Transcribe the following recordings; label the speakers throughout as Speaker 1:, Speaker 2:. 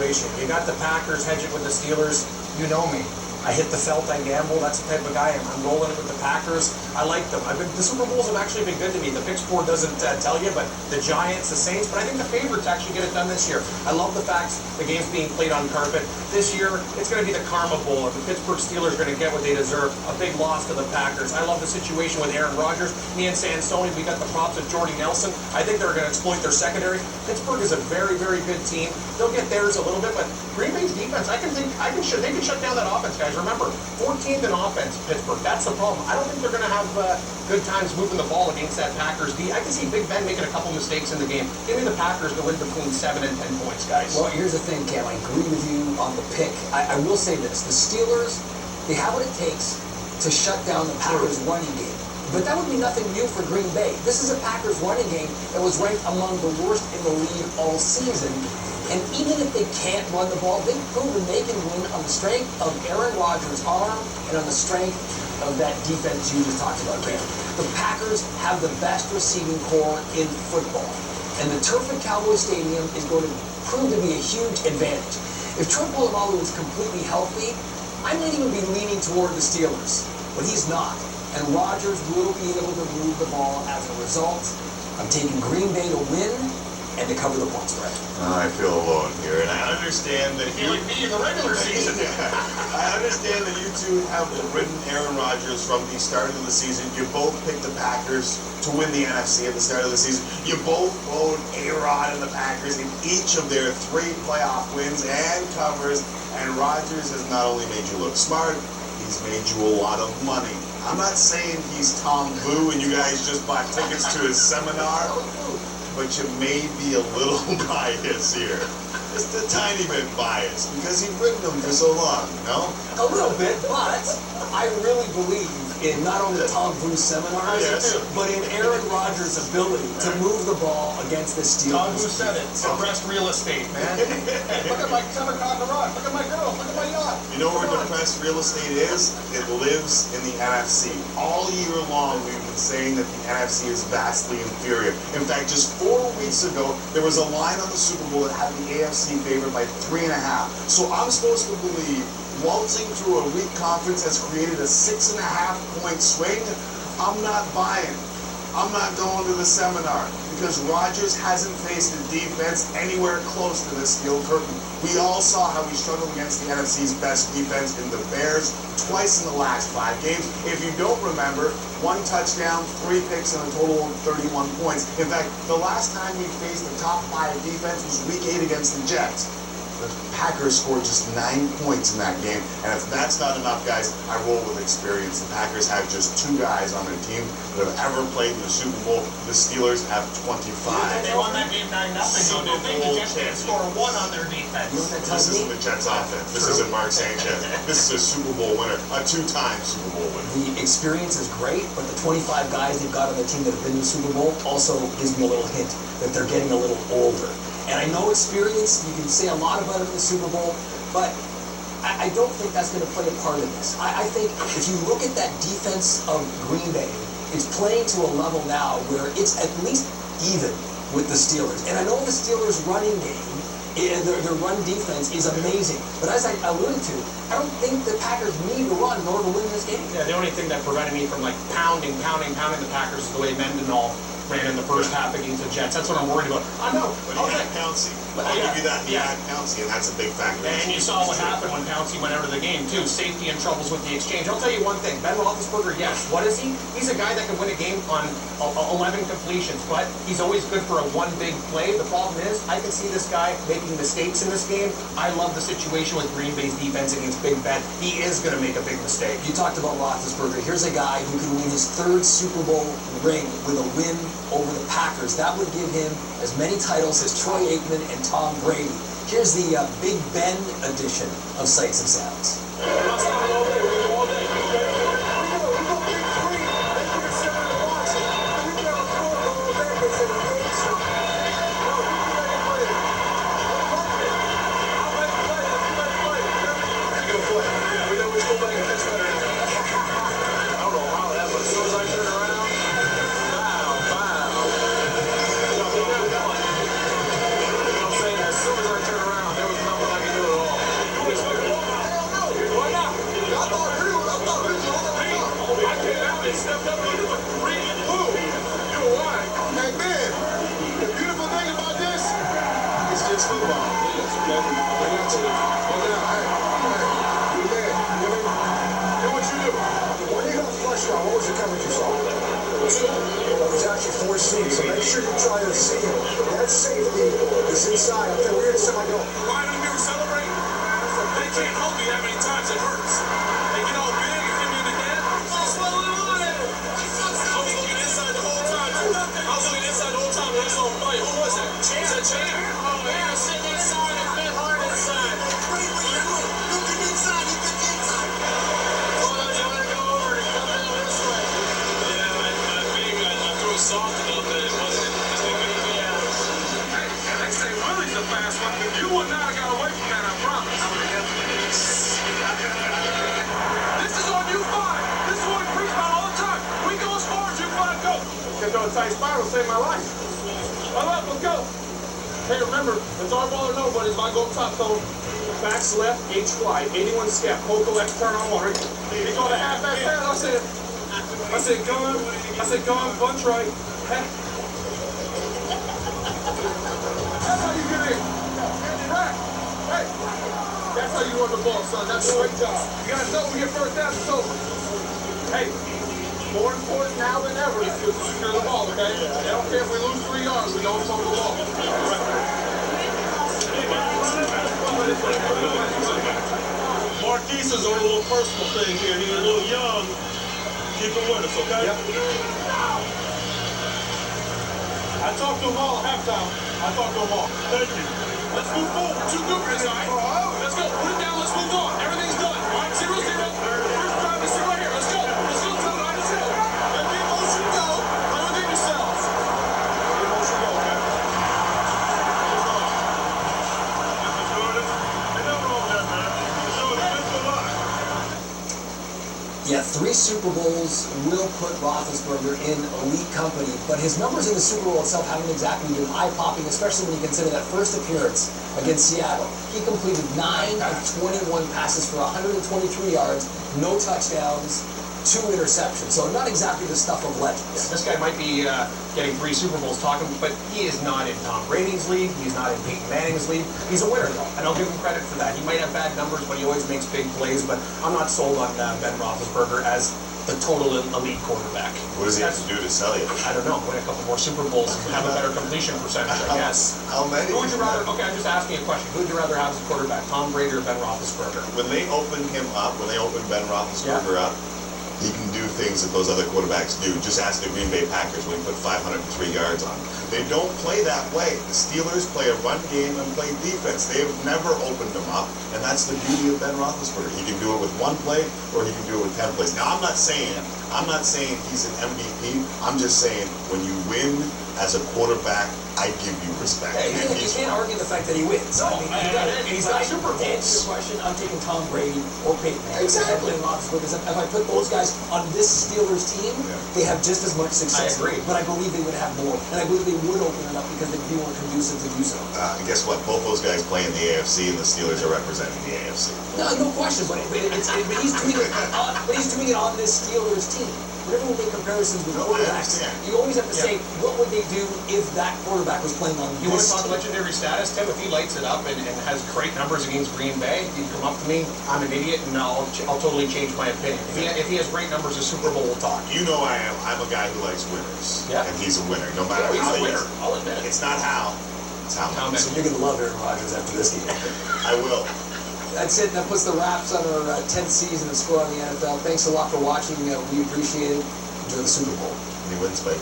Speaker 1: situation. You got the Packers hedging with the Steelers. You know me. I hit the felt, I gamble. That's the type of guy I'm rolling it with the Packers. I like them. The Super Bowls have actually been good to me. The Big Four doesn't tell you, but the Giants, the Saints, but I think the favorites actually get it done this year. I love the fact the game's being played on carpet. This year, it's going to be the Karma Bowl. The Pittsburgh Steelers are going to get what they deserve. A big loss to the Packers. I love the situation with Aaron Rodgers. Me and Sansoni, we got the props of Jordy Nelson. I think they're going to exploit their secondary. Pittsburgh is a very, very good team. They'll get theirs a little bit, but Green Bay's defense, they can shut down that offense, guys. Remember, 14th in offense, Pittsburgh. That's the problem. I don't think they're going to have good times moving the ball against that Packers D. I can see Big Ben making a couple mistakes in the game. Give me the Packers to win between 7 and 10 points, guys.
Speaker 2: Well, here's the thing, Cam. I agree with you on the pick. I will say this. The Steelers, they have what it takes to shut down the Packers running game. But that would be nothing new for Green Bay. This is a Packers running game that was ranked among the worst in the league all season. And even if they can't run the ball, they've proven they can win on the strength of Aaron Rodgers' arm and on the strength of that defense you just talked about, Cam. The Packers have the best receiving core in football. And the turf at Cowboy Stadium is going to prove to be a huge advantage. If Troy Polamalu is completely healthy, I might even be leaning toward the Steelers. But he's not. And Rodgers will be able to move the ball as a result. I'm taking Green Bay to win and to cover the point spread.
Speaker 3: I feel alone here, and I understand that
Speaker 1: You like me in the regular season.
Speaker 3: I understand that you two have ridden Aaron Rodgers from the start of the season. You both picked the Packers to win the NFC at the start of the season. You both own A-Rod and the Packers in each of their 3 playoff wins and covers. And Rodgers has not only made you look smart, he's made you a lot of money. I'm not saying he's Tom Boo and you guys just bought tickets to his seminar, but you may be a little biased here. Just a tiny bit biased, because you've ridden them for so long, you know?
Speaker 2: A little bit, but I really believe in not only Tom Bruce seminars, but in Aaron Rodgers' ability to move the ball against the Steelers.
Speaker 1: Tom Bruce said it. Depressed real estate, man. Hey, look at my 7-car garage. Look at my girls. Look at my yacht.
Speaker 3: You know where depressed real estate is? It lives in the NFC. All year long, we've been saying that the NFC is vastly inferior. In fact, just 4 weeks ago, there was a line on the Super Bowl that had the AFC favored by 3.5. So I'm supposed to believe waltzing through a weak conference has created a 6.5-point swing. I'm not buying. I'm not going to the seminar because Rodgers hasn't faced a defense anywhere close to the steel curtain. We all saw how he struggled against the NFC's best defense in the Bears twice in the last 5 games. If you don't remember, 1 touchdown, 3 picks, and a total of 31 points. In fact, the last time he faced the top 5 defense was Week 8 against the Jets. The Packers scored just 9 points in that game, and if that's not enough, guys, I roll with experience. The Packers have just 2 guys on their team that have ever played in the Super Bowl. The Steelers have 25.
Speaker 1: They won that game 9-0. The Jets didn't score 1 on their defense.
Speaker 3: This isn't the Jets offense. This isn't Mark Sanchez. This is a Super Bowl winner, a 2-time Super Bowl winner.
Speaker 2: The experience is great, but the 25 guys they've got on the team that have been in the Super Bowl also gives me a little hint that they're getting a little older. And I know experience, you can say a lot about it in the Super Bowl, but I don't think that's going to play a part in this. I think if you look at that defense of Green Bay, it's playing to a level now where it's at least even with the Steelers. And I know the Steelers' running game, their run defense is amazing. But as I alluded to, I don't think the Packers need to run in order to win this game.
Speaker 1: Yeah, the only thing that prevented me from pounding the Packers is the way Mendenhall ran in the first half against the Jets. That's what I'm worried about. I know.
Speaker 3: But he had Pouncey. I'll give you that. He had Pouncey, and that's a big factor.
Speaker 1: And you saw what happened when Pouncey went out of the game, too. Safety and troubles with the exchange. I'll tell you one thing. Ben Roethlisberger, yes. What is he? He's a guy that can win a game on 11 completions, but he's always good for a 1 big play. The problem is, I can see this guy making mistakes in this game. I love the situation with Green Bay's defense against Big Ben. He is going to make a big mistake.
Speaker 2: You talked about Roethlisberger. Here's a guy who can win his 3rd Super Bowl ring with a win over the Packers. That would give him as many titles as Troy Aikman and Tom Brady. Here's the Big Ben edition of Sights and Sounds.
Speaker 1: As soon as I turned around, there was nothing I
Speaker 4: okay? I got you. Go down. Hey, you man. Do what you do. When you got flushed out, what was the coverage you saw? Well, there's actually 4 seats, so make sure you try to see it. That safety is inside. Up there, we're inside. Go.
Speaker 5: Why don't you celebrate? They can't hold me that many times, it hurts. They get all big and hit me in the head. That's what we wanted. I was looking inside the whole time. I was looking inside the whole time when I saw a fight. Who was that? Is that Chan? Oh, yeah, sitting inside and bit hard inside. Looking inside, you bit inside. Oh, you want to go over and come down this way? Yeah, I threw a soft enough that it wasn't. Hey, and they say Willie's the fast one. You would not have got away from that, I promise. This is our new fight. This is what we preach about all the time. We go as far as you want to go. Kept on a tight spiral, saved my life. All right, let's go. Hey, remember, it's our ball or nobody's. If I go up top, so backs left, H fly, 81 step, hold the left turn on water. He go to half back pass. I said, gun, bunch right. Hey. That's how you get in. Right. Hey. That's how you run the ball, son. That's a great job. You gotta know when we get first down, it's over. Hey, more important now than ever is to secure the ball, okay? I don't care if we lose 3 yards, we don't fumble the ball. Marquise is on a little personal thing here. He's a little young. Keep him with us, okay? Yep. I talked to them all at halftime. Thank you. Let's move forward. 2 goofers, all right? Let's go. Put it down. Let's move on. Everything's done. All right, 0-0. First drive is right here. Let's go. Let's go. Tell it. Let's go. Let the emotion go. Play within yourselves. Let the emotion go, okay? Mr. Jordan, ain't nothing wrong with that, man. So it's been for life.
Speaker 2: Yeah, 3 Super Bowls will put Roethlisberger in elite company, but his numbers in the Super Bowl itself haven't exactly been eye-popping, especially when you consider that first appearance against Seattle. He completed 9 of 21 passes for 123 yards, no touchdowns, 2 interceptions. So not exactly the stuff of legends.
Speaker 1: Yeah, this guy might be getting 3 Super Bowls talking, but he is not in Tom Brady's league. He's not in Peyton Manning's league. He's a winner, though, and I'll give him credit for that. He might have bad numbers, but he always makes big plays. But I'm not sold on Ben Roethlisberger as the total elite quarterback.
Speaker 3: What does he have to do to sell you?
Speaker 1: I don't know. Win a couple more Super Bowls and have a better completion percentage, I guess.
Speaker 3: How many?
Speaker 1: Who would you rather? Okay, I'm just asking a question. Who would you rather have as a quarterback, Tom Brady or Ben Roethlisberger?
Speaker 3: When they open him up, when they open Ben Roethlisberger up, he can do things that those other quarterbacks do. Just ask the Green Bay Packers when he put 503 yards on. They don't play that way. The Steelers play a run game and play defense. They have never opened him up, and that's the beauty of Ben Roethlisberger. He can do it with 1 play, or he can do it with 10 plays. Now, I'm not saying he's an MVP. I'm just saying when you win as a quarterback, I give you respect.
Speaker 2: Hey, you can't argue the fact that he wins.
Speaker 1: No,
Speaker 2: I mean,
Speaker 1: he's got Super
Speaker 2: To answer
Speaker 1: Bowls.
Speaker 2: your question, I'm taking Tom Brady or Peyton Manning.
Speaker 3: Exactly.
Speaker 2: And Roethlisberger. If I put those guys on this Steelers team, they have just as much success.
Speaker 1: I agree.
Speaker 2: But I believe they would have more. And I believe they would open it up because they'd be more conducive to do so.
Speaker 3: Guess what? Both those guys play in the AFC, and the Steelers are representing the AFC.
Speaker 2: No question, but he's doing it on this Steelers team. Whenever we make comparisons with
Speaker 3: No, I
Speaker 2: quarterbacks,
Speaker 3: understand.
Speaker 2: you always have to say, what would they do if that quarterback was playing on
Speaker 1: You want
Speaker 2: this
Speaker 1: to talk
Speaker 2: team?
Speaker 1: legendary status, Tim? If he lights it up and has great numbers against Green Bay, you come up to me, I'm an idiot, and I'll totally change my opinion. If he has great numbers at Super Bowl, we'll talk.
Speaker 3: You know I am. I'm a guy who likes winners.
Speaker 1: Yeah.
Speaker 3: And he's a winner, no matter
Speaker 1: He's
Speaker 3: how
Speaker 1: a
Speaker 3: he
Speaker 1: winner.
Speaker 3: is.
Speaker 1: I'll admit it.
Speaker 3: It's not how, it's how
Speaker 1: How
Speaker 3: much.
Speaker 2: So you're going to love Aaron Rodgers after this game.
Speaker 3: I will.
Speaker 2: That's it. That puts the wraps on our 10th season of Score on the NFL. Thanks a lot for watching. We appreciate it. Enjoy the Super Bowl.
Speaker 3: And he wins by 2.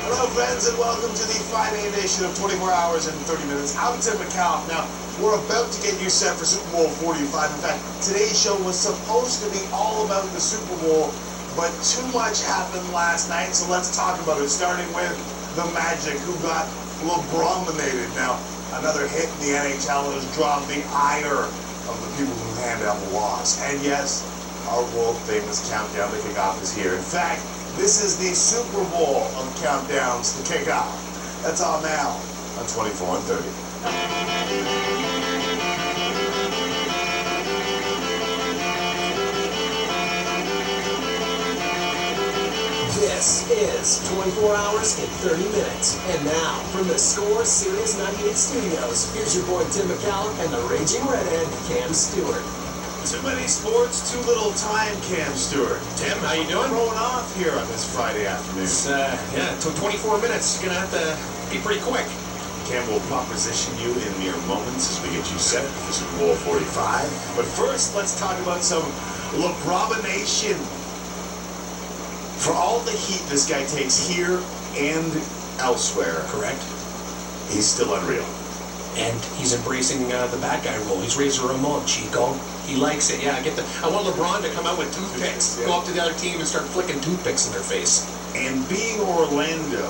Speaker 3: Hello, friends, and welcome to the Friday edition of 24 Hours and 30 Minutes. I'm Tim McCall. Now, we're about to get you set for Super Bowl 45. In fact, today's show was supposed to be all about the Super Bowl, but too much happened last night, so let's talk about it, starting with the Magic, who got LeBron-minated. Now, another hit in the NHL has drawn the ire of the people who hand down the laws. And yes, our world-famous countdown to kickoff is here. In fact, this is the Super Bowl of countdowns to kick off. That's all now on 24 and 30.
Speaker 6: This is 24 hours and 30 minutes. And now, from the Score Sirius 98 studios, here's your boy Tim McCallum and the raging redhead, Cam Stewart.
Speaker 3: Too many sports, too little time, Cam Stewart.
Speaker 1: Tim, how you doing?
Speaker 3: Throwing off here on this Friday afternoon.
Speaker 1: It's, 24 minutes. You're gonna have to be pretty quick.
Speaker 3: Cam will proposition you in mere moments as we get you set for Super Bowl 45. But first, let's talk about some LeBronation. For all the heat this guy takes here and elsewhere,
Speaker 1: Correct.
Speaker 3: he's still unreal.
Speaker 1: And he's embracing the bad guy role. He's Razor Ramon, Chico. He likes it. Yeah, I want LeBron to come out with toothpicks.
Speaker 3: Yeah.
Speaker 1: Go up to the other team and start flicking toothpicks in their face.
Speaker 3: And being Orlando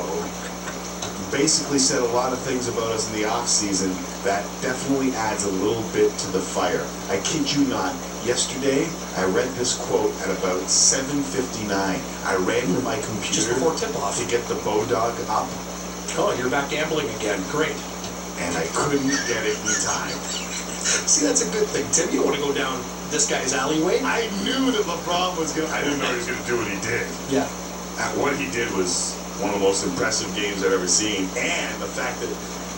Speaker 3: basically said a lot of things about us in the offseason that definitely adds a little bit to the fire. I kid you not. Yesterday, I read this quote at about 7:59. I ran to my computer
Speaker 1: Just before tip-off.
Speaker 3: to get the Bodog up,
Speaker 1: Oh, you're back gambling again. Great.
Speaker 3: and I couldn't get it in time.
Speaker 1: See, that's a good thing, Tim. You don't want to go down this guy's alleyway.
Speaker 3: I knew that LeBron was going to... I didn't know he was going to do what he did.
Speaker 1: Yeah.
Speaker 3: What he did was one of the most impressive games I've ever seen. And the fact that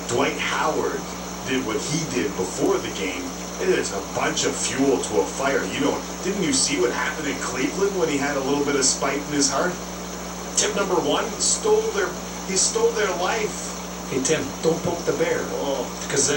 Speaker 3: Dwight Howard did what he did before the game, it is a bunch of fuel to a fire. Didn't you see what happened in Cleveland when he had a little bit of spite in his heart?
Speaker 1: Tip number one.
Speaker 3: He stole their life.
Speaker 1: Hey, Tim, don't poke the bear.
Speaker 3: Oh.
Speaker 1: Because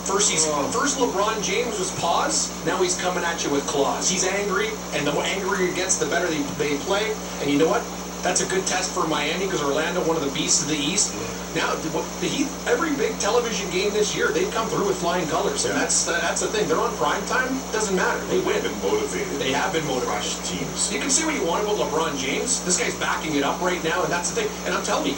Speaker 1: first LeBron James was paws, now he's coming at you with claws. He's angry, and the more angrier he gets, the better they play. And you know what? That's a good test for Miami because Orlando, one of the beasts of the East. Now, the Heat, every big television game this year, they've come through with flying colors, and that's the thing. They're on prime time. Doesn't matter. They win.
Speaker 3: They've been motivated.
Speaker 1: They have been motivated.
Speaker 3: Crush teams.
Speaker 1: You can see what you want about LeBron James. This guy's backing it up right now, and that's the thing. And I'm telling you,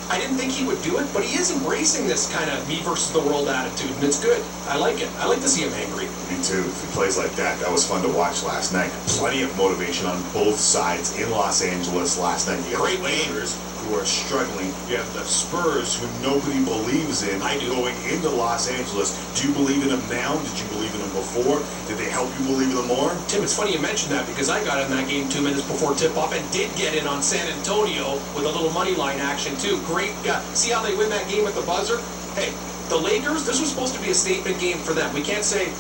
Speaker 1: I didn't think he would do it, but he is embracing this kind of me versus the world attitude, and it's good. I like it. I like to see him angry.
Speaker 3: Me too. If he plays like that, that was fun to watch last night. Plenty of motivation on both sides in Los Angeles last night. You got
Speaker 1: Great
Speaker 3: the
Speaker 1: game.
Speaker 3: Lakers who are struggling. You have the Spurs who nobody believes in.
Speaker 1: I do.
Speaker 3: Going into Los Angeles. Do you believe in them now? Did you believe in them before? Did they help you believe in them more?
Speaker 1: Tim, it's funny you mentioned that because I got in that game 2 minutes before tip-off and did get in on San Antonio with a little money line action too. Great. See how they win that game at the buzzer? Hey, the Lakers, this was supposed to be a statement game for them. We can't say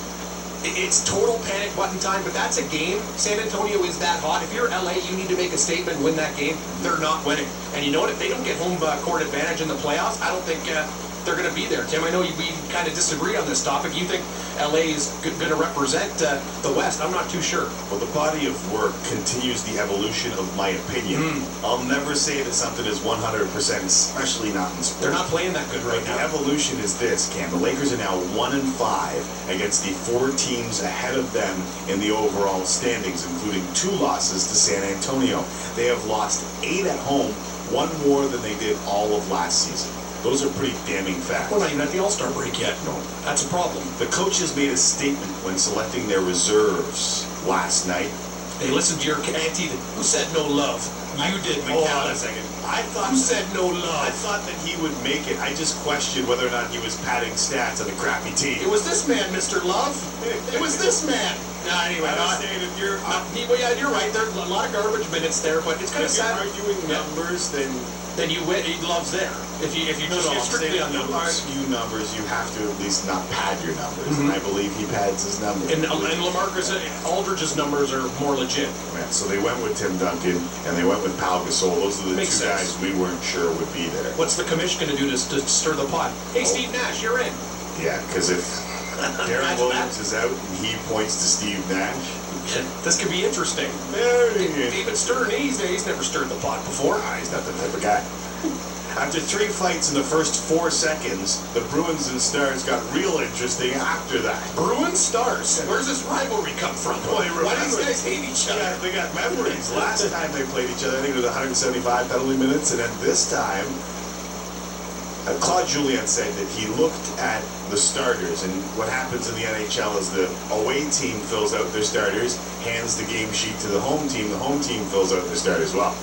Speaker 1: it's total panic button time, but that's a game. San Antonio is that hot. If you're LA, you need to make a statement and win that game. They're not winning. And you know what? If they don't get home court advantage in the playoffs, I don't think they're going to be there. Tim, I know we kind of disagree on this topic. You think LA is going to represent the West. I'm not too sure.
Speaker 3: Well, the body of work continues the evolution of my opinion. I'll never say that something is 100%, especially not in sports.
Speaker 1: They're not playing that good right
Speaker 3: The
Speaker 1: now.
Speaker 3: evolution is this, Cam. The Lakers are now 1-5 against the 4 teams ahead of them in the overall standings, including 2 losses to San Antonio. They have lost 8 at home, 1 more than they did all of last season. Those are pretty damning facts.
Speaker 1: We're not even at the All-Star break yet.
Speaker 3: No.
Speaker 1: That's a problem.
Speaker 3: The coaches made a statement when selecting their reserves last night.
Speaker 1: Hey, listen to your auntie. Who said no love? You did,
Speaker 3: Hold on
Speaker 1: McCallum.
Speaker 3: a second. I thought
Speaker 1: Who said no
Speaker 3: I
Speaker 1: love?
Speaker 3: thought that he would make it. I just questioned whether or not he was padding stats on a crappy team.
Speaker 1: It was this man, Mr. Love. It was this man. No, anyway,
Speaker 3: I was saying if you're
Speaker 1: well, yeah, you're right. There's a lot of garbage minutes there, but it's kind of
Speaker 3: if you're
Speaker 1: sad.
Speaker 3: arguing numbers, then
Speaker 1: Then you win. He loves there. If you
Speaker 3: no,
Speaker 1: just
Speaker 3: I'm
Speaker 1: get strictly
Speaker 3: saying
Speaker 1: on
Speaker 3: if you
Speaker 1: numbers.
Speaker 3: argue numbers, you have to at least not pad your numbers, and I believe he pads his numbers.
Speaker 1: And Lamarcus Aldridge's numbers are more legit.
Speaker 3: Yeah, so they went with Tim Duncan and they went with Pau Gasol. Those are the
Speaker 1: Makes
Speaker 3: two
Speaker 1: sense.
Speaker 3: guys we weren't sure would be there.
Speaker 1: What's the commission going to do to stir the pot? Hey, Steve Nash, you're in.
Speaker 3: Yeah, because if Darren
Speaker 1: Imagine
Speaker 3: Williams is out and he points to Steve Nash,
Speaker 1: This could be interesting.
Speaker 3: very good.
Speaker 1: David Stern, he's never stirred the pot before.
Speaker 3: He's not that type of guy. After 3 fights in the first 4 seconds, the Bruins and Stars got real interesting after that.
Speaker 1: Bruins Stars. Where's this rivalry come from?
Speaker 3: Well, they
Speaker 1: Why do these
Speaker 3: remember-
Speaker 1: guys hate each other?
Speaker 3: Yeah, they got memories. Last time they played each other, I think it was 175 penalty minutes, and then this time, Claude Julien said that he looked at the starters, and what happens in the NHL is the away team fills out their starters, hands the game sheet to the home team fills out their starters. Well,